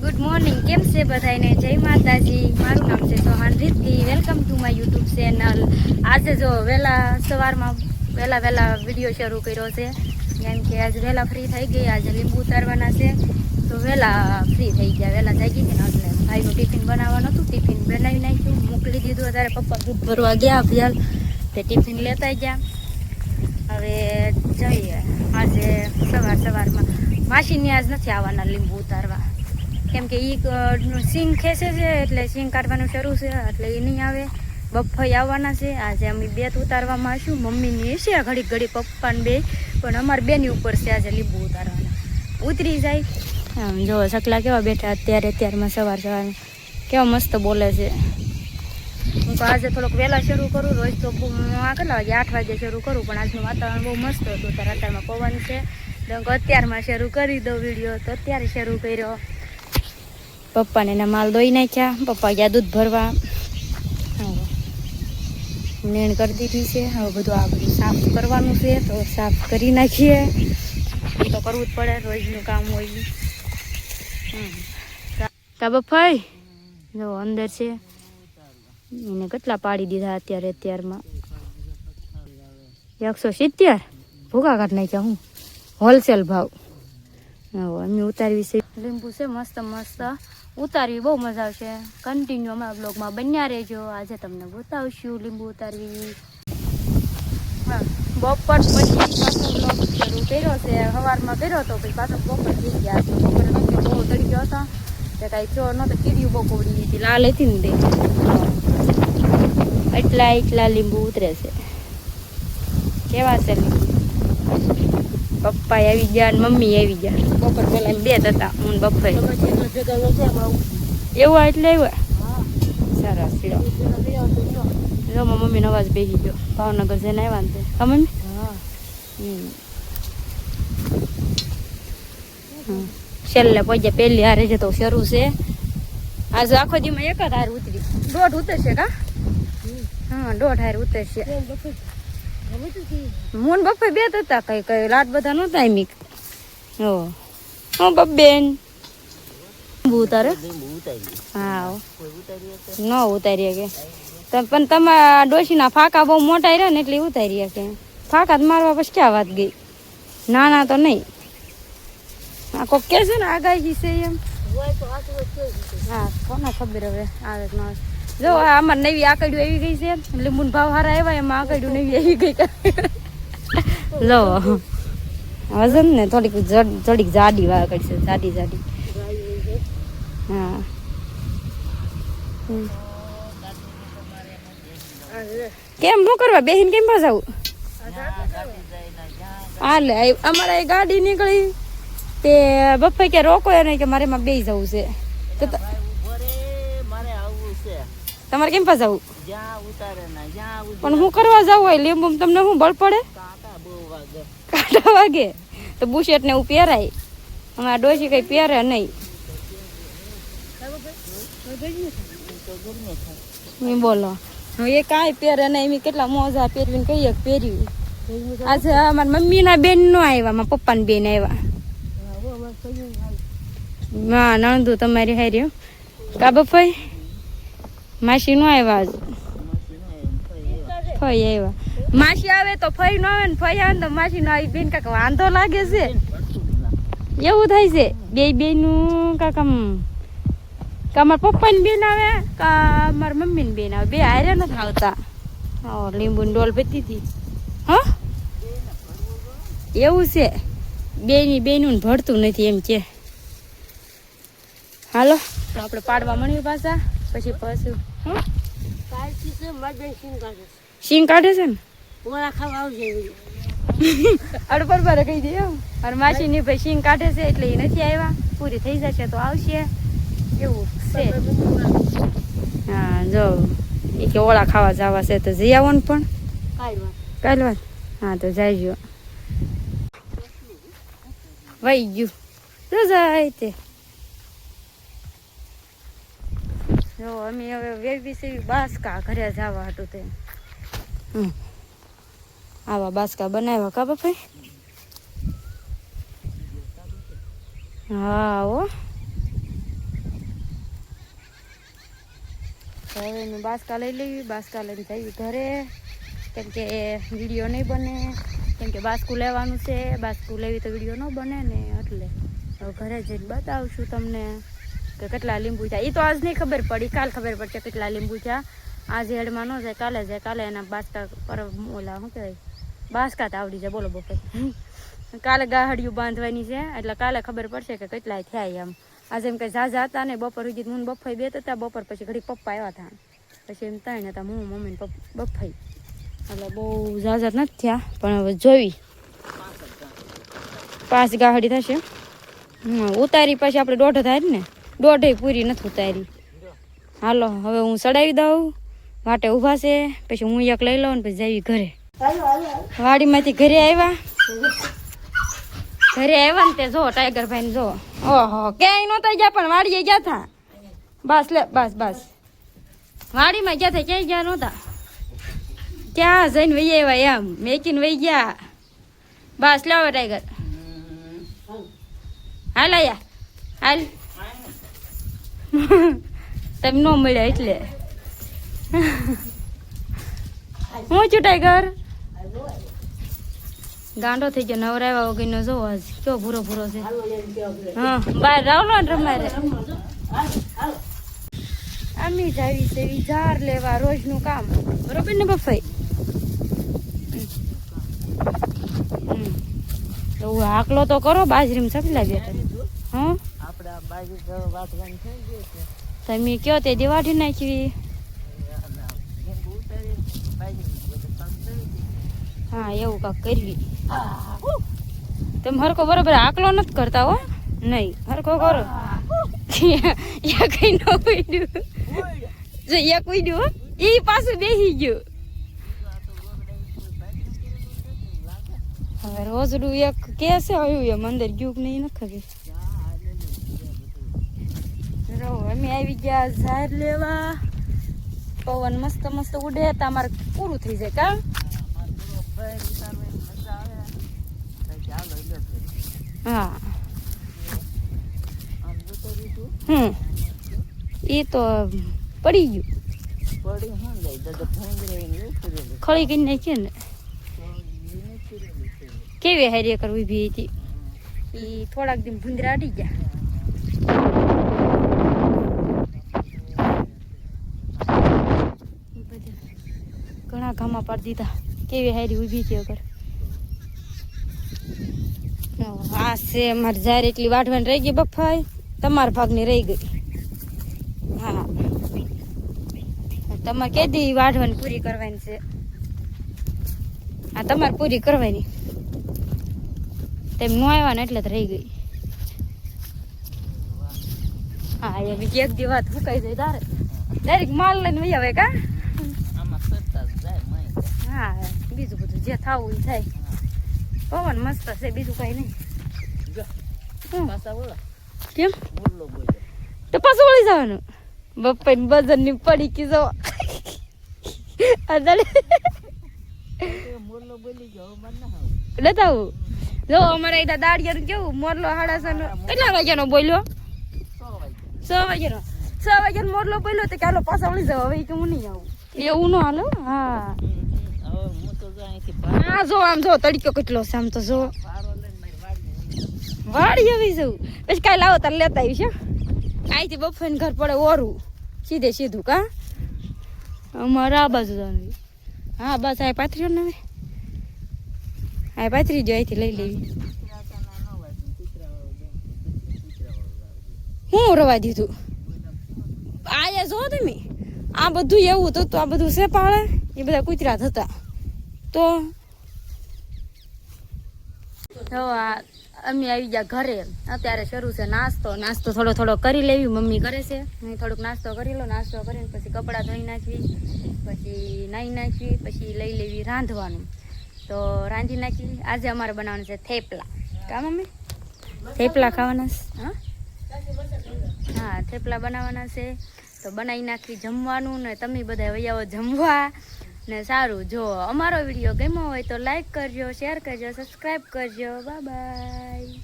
Good morning. કેમ છે બધાને? જય માતાજી. મારું નામ છે સોહાન રીતિ. Welcome to my YouTube channel. આજે જો વહેલા સવારમાં વહેલા વિડીયો શરૂ કર્યો છે, કેમ કે આજે વહેલા ફ્રી થઈ ગઈ. આજે લીંબુ ઉતારવાના છે તો વહેલા ફ્રી થઈ ગયા, વહેલા જાગી હતી ને એટલે ભાઈનું ટિફિન બનાવવાનું હતું. ટિફિન બનાવી નાખ્યું, મોકલી દીધું. અત્યારે પપ્પા દૂધ ભરવા ગયા અભિયાલ, તે ટિફિન લેતા ગયા. હવે જઈએ. આજે સવારમાં માસીને આજ નથી આવવાના લીંબુ ઉતારવા, કેમ કે એ સિંગ ખેંચે છે એટલે સિંગ કાઢવાનું શરૂ છે એટલે એ નહીં આવે. બફાઈ આવવાના છે. આજે અમે બે ઉતારવામાં આવીશું. મમ્મીની છે ઘડી પપ્પાને બે, પણ અમારે બેની ઉપર છે આજે લીંબુ ઉતારવાના. ઉતરી જાય. આમ જો સકલા કેવા બેઠા અત્યારમાં સવારમાં કેવા મસ્ત બોલે છે. હું તો આજે થોડોક વહેલા શરૂ કરું. રોજ તો કેટલા વાગે 8 વાગે શરૂ કરું, પણ આજનું વાતાવરણ બહુ મસ્ત હતું. અત્યારમાં પવન છે તો અત્યારમાં શરૂ કરી દઉં વિડીયો, તો અત્યારે શરૂ કર્યો. પપ્પાને એના માલ દોઈ નાખ્યા. પપ્પા ગયા દૂધ ભરવા. નેણ કરી દીધી છે. હવે બધું આ બધું સાફ કરવાનું છે તો સાફ કરી નાખીએ. એ તો કરવું જ પડે, રોજનું કામ હોય. કા બફાઈ જો અંદર છે. એને કેટલા પાડી દીધા અત્યારમાં 170 ભૂકા કાઢ નાખ્યા. હું હોલસેલ ભાવ. અમે ઉતારવી છે લીંબુ છે મસ્ત ઉતારવી. બહુ મજા આવશે. કન્ટિન્યુ અમારા બ્લોગમાં બન્યા રહેજો. આજે તમને બતાવશું લીંબુ ઉતારવી. હા, બપોર પછી પાછો બ્લોગ શરૂ કર્યો છે. સવારમાં કર્યો હતો, પછી પાછો બપોર થઈ ગયા. બપોરે નથી બહુ તળી ગયો હતો, તે કાંઈ જો નહોતો. કીડીયું બહુ કોવડી હતી, લાલ હતી ને તે એટલા લીંબુ ઉતરે છે. કેવા છે લીંબુ? પપ્પા આવી ગયા ને મમ્મી આવી ગયા. બપોર પેલા બે જ હતા, હું બપોર. એવું એટલે આવ્યા. સરસ. જો મમ્મીનો અવાજ બેસી ગયો. ભાવનગર જઈને આવ્યા ને તે મમ્મી. છેલ્લે પહોંચ્યા. પહેલી હારે છે તો શરૂ છે. આજે આખો દીમાં એક જ હાર ઉતરી. 1.5 ઉતરશે કા? હા, 1.5 હાર ઉતરશે. મોન બપ્પા બે હતા, કઈ લાટ બધા નહોતા. એમ બેન ઉતારે. હા, ન ઉતારીએ કે પણ તમારા ડોશીના ફાકા બહુ મોટા રહ્યા ને એટલે ઉતારીએ કે. ફાકા જ મારવા પછી ક્યાં વાત ગઈ. ના તો નહીં. આ કોક કે છે ને આગાહી છે એમ. હા, કોને ખબર હવે આવે ન આવે. જો આમાં નવી આકડીઓ આવી ગઈ છે. લીંબુના ભાવ સારા આવ્યા, એમાં આકડીઓ નવી આવી ગઈ. લો વજન ને થોડીક જાડી વાકડી છે. જાડી. હા, કેમ શું કરવા બેહીને કેમ ફસાવું? હાલે અમારે ગાડી નીકળી તે બપ્પા કે રોકો એને કે મારે એમાં બેસી જવું છે. તમારે કેમ ફસાવું? પણ હું કરવા જવું હોય લીંબુ તમને શું બળ પડે? કાંટા વાગે તો બુશેટ ને એવું પહેરાય. અમારા ડોશી કઈ પહેરે નહીં. બોલો એ કાંઈ પહેરે નહીં. એમ કેટલા મોજા પહેરવીને કહીએ પહેર્યું. આજે અમારા મમ્મીના બેન નો આવ્યા, મારા પપ્પાના બેન આવ્યા. હા, નણંદુ તમારી હારી. કા બફાઈ માસી નો આવ્યા. આજે ફઈ આવ્યા. માસી આવે તો ફઈ ન આવે ને ફઈ આવે ને તો માસી નો આવી. બેન કાકા વાંધો લાગે છે. એવું થાય છે. બે નું કાકા મારા પપ્પાની બેન આવે કા મારા મમ્મીની બેન આવે. બે હારે નથી આવતા. લીંબુની ડોલ પતી હતી. હા, એવું છે. બેનું ભળતું નથી એમ છે. હાલો તો આપણે પાડવા મળ્યું પાછા. પછી સિંગ કાઢે છે ને અડપર પર કહી દે. મારા માસીની ભાઈ સિંગ કાઢે છે એટલે એ નથી આવ્યા. પૂરી થઈ જશે તો આવશે. એવું છે. હા, જો એ કે ઓળા ખાવા જવા છે તો જઈ આવો ને. પણ કાલવા. હા, તો જઈજો. વહી ગયું તો જાય તે. જો અમે હવે વેવી સેવી બાસકા ઘરે જવા હતું તે. આવા બાસકા બનાવ્યા કા બાપા? હા હો. તો હવે મેં બાસકા લઈ લેવી, બાસકા લઈને જઈએ ઘરે, કેમ કે વિડીયો નહીં બને, કેમ કે બાસકું લેવાનું છે, બાસકું લેવી તો વિડીયો ન બને ને, એટલે હવે ઘરે જઈને બતાવશું તમને કે કેટલા લીંબુ થયા. એ તો આજ નહીં ખબર પડી, કાલ ખબર પડશે કેટલા લીંબુ થયા. આજે હેડમાં ન જાય, કાલે જાય, કાલે એના બાસકા પર ઓલા શું કહેવાય બાસકા તો આવડી જાય. બોલો બપોર કાલે ગાહડિયું બાંધવાની છે, એટલે કાલે ખબર પડશે કે કેટલાય થયા એમ. આજે એમ કંઈ ઝાઝા હતા ને, બપોર સુધી હું બફાઈ બે હતા, બપોર પછી ઘડી પપ્પા આવ્યા હતા, પછી એમ ત્રણ હતા, હું મમ્મી ને બફાઈ, એટલે બહુ ઝાઝા નથી થયા, પણ હવે જોઈ 5 ગાહડી થશે. ઉતારી પછી આપણે 1.5 થાય ને, 1.5 પૂરી નથી ઉતારી. હાલો હવે હું ચડાવી દઉં, વાટે ઊભા છે, પછી હું એક લઈ લઉં ને પછી જઈએ ઘરે. વાડીમાંથી ઘરે આવ્યા ને તે જો ટાઈગર ભાઈ ને જો, ઓહો ક્યાંય નહોતા ગયા પણ વાડીએ ગયા હતા. બસ લે બસ વાડીમાં ગયા હતા, ક્યાંય ગયા નહોતા, ક્યાં જઈને વહી આવ્યા એમ મેકીને વહી ગયા. બસ લાવો ટાઈગર, હાલ આયા હાલ. તમે ન મળ્યા એટલે હું છું ટાઈગર. ગાંડો થઈ ગયો, નવરાવ્યા વગરનો જોવો આજ કેવો ભૂરો ભૂરો છે. હા બહાર રાવલો ને રમારે. અમી જાવી છે ઝાર લેવા, રોજનું કામ, બરોબર ને બફાઈ? તો હાકલો તો કરો, બાજરીમાં સકલા બેઠા. હા તમે કયો તે દિવાળી નાખી. હા એવું કાંક કરવી. તમે હરકો બરોબર આકલો નથી કરતા હો, નહીં હરકો કરો. કઈ ન ઉડ્યું જો, એક ઉડ્યું એ પાછું બેસી ગયું. હવે રોજડું એક કે છે એમ અંદર ગયું કે નહીં નથી ખબર. અમે આવી ગયા ઝાર લેવા, પવન મસ્ત મસ્ત ઉડે, તમારે પૂરું થઈ જાય કા. હા એ તો પડી ગયું, ખળી કરી નાખીએ ને. કેવી હારી કરવી ભી હતી, એ થોડાક દિન ભૂંદરા અડી ગયા. ઘણા ઘામાં પાડી દીધા, કેવી હારી ઊભી છે અગર. આ છે મારે ઝાર એટલી વાઢવાની રહી ગઈ બફાઈ, તમારા ભાગની રહી ગઈ. હા તમારે કે દી વાઢવાની પૂરી કરવાની છે. હા તમારે પૂરી કરવાની, તેમ ન આવ્યા ને એટલે જ રહી ગઈ. હા એ બીજી એક દી વાત ફૂકાઈ જાય તારે ડાયરેક્ટ માલ લઈને વહી આવે કા. હા બીજું બધું જે થવું એ થાય. પવન મસ્ત છે, બીજું કઈ નહીં. કેમ તો પાછું વળી જવાનું? બપ્પા બજન ની પડી કી જવા બતાવું. જો અમારે અહીંયા દાડિયાનું કેવું મોરલો 6:30 કેટલા વાગ્યાનો બોલ્યો? 6 વાગ્યાનો. 6 વાગ્યાનો મોરલો બોલ્યો તો ચાલો પાછા વળી જાવ. હવે કે હું નહીં આવું એવું ન હાલો. હા હા જો આમ જો તડક્યો કેટલો છે, આમ તો જો વાડી આવી જવું. પછી કાલે આવો તારે લેતા આવીશ. અહીંથી બફાઈને ઘર પડે ઓરું સીધે સીધું કા. અમારે આ બાજુ જવાનું. હા બસ આ પાથરીઓ ને, આ પાથરી જો અહીંથી લઈ લેવી. હું રવા દીધું આ જો તમે, આ બધું એવું હતું તો આ બધું છે પાળે એ બધા કૂતરા થતા. તો અમે આવી ગયા ઘરે. અત્યારે શરૂ છે નાસ્તો. નાસ્તો થોડો થોડો કરી લેવી, મમ્મી કરે છે. હું થોડોક નાસ્તો કરી લો. નાસ્તો કરીને પછી કપડાં ધોઈ નાખવી, પછી નાહી નાખવી, પછી લઈ લેવી રાંધવાનું. તો રાંધી નાખી. આજે અમારે બનાવવાનું છે થેપલા. કા મમ્મી? થેપલા ખાવાના છે. હા થેપલા બનાવવાના છે. તો બનાવી નાખી જમવાનું. ને તમે બધા વૈયાઓ જમવા ને. સારું, જો અમારો વિડીયો ગમ્યો હોય તો લાઈક કરજો, શેર કરજો, સબસ્ક્રાઈબ કરજો. Bye bye.